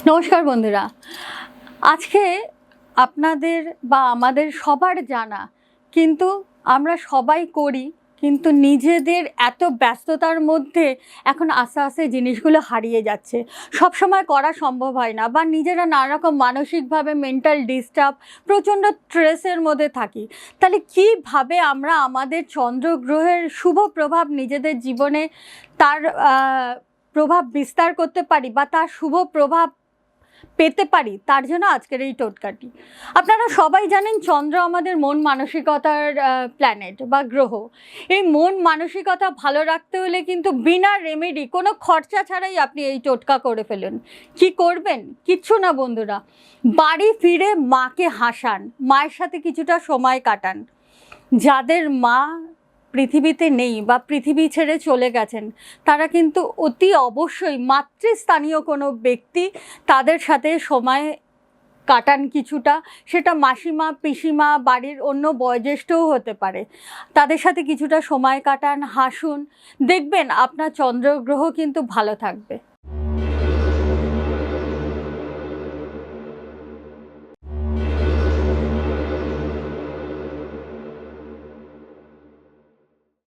নমস্কার বন্ধুরা। আজকে আপনাদের বা আমাদের সবার জানা, কিন্তু আমরা সবাই করি, কিন্তু নিজেদের এত ব্যস্ততার মধ্যে এখন আস্তে আস্তে জিনিসগুলো হারিয়ে যাচ্ছে। সবসময় করা সম্ভব হয় না, বা নিজেরা নানা রকম মানসিকভাবে মেন্টাল ডিস্টার্ব, প্রচণ্ড স্ট্রেসের মধ্যে থাকি। তাহলে কীভাবে আমরা আমাদের চন্দ্রগ্রহের শুভ প্রভাব নিজেদের জীবনে তার প্রভাব বিস্তার করতে পারি বা তার শুভ প্রভাব পেতে পারি, তার জন্য আজকের এই টোটকাটি। আপনারা সবাই জানেন চন্দ্র আমাদের মন মানসিকতার প্ল্যানেট বা গ্রহ। এই মন মানসিকতা ভালো রাখতে হলে কিন্তু বিনা রেমেডি, কোনো খরচা ছাড়াই আপনি এই টোটকা করে ফেলুন। কি করবেন? কিচ্ছু না বন্ধুরা, বাড়ি ফিরে মাকে হাসান, মায়ের সাথে কিছুটা সময় কাটান। যাদের মা পৃথিবীতে নেই বা পৃথিবী ছেড়ে চলে গেছেন, তারা কিন্তু অতি অবশ্যই মাতৃস্থানীয় কোনো ব্যক্তি, তাদের সাথে সময় কাটান কিছুটা। সেটা মাসিমা, পিসিমা, বাড়ির অন্য বয়োজ্যেষ্ঠও হতে পারে। তাদের সাথে কিছুটা সময় কাটান, হাসুন, দেখবেন আপনার চন্দ্রগ্রহ কিন্তু ভালো থাকবে।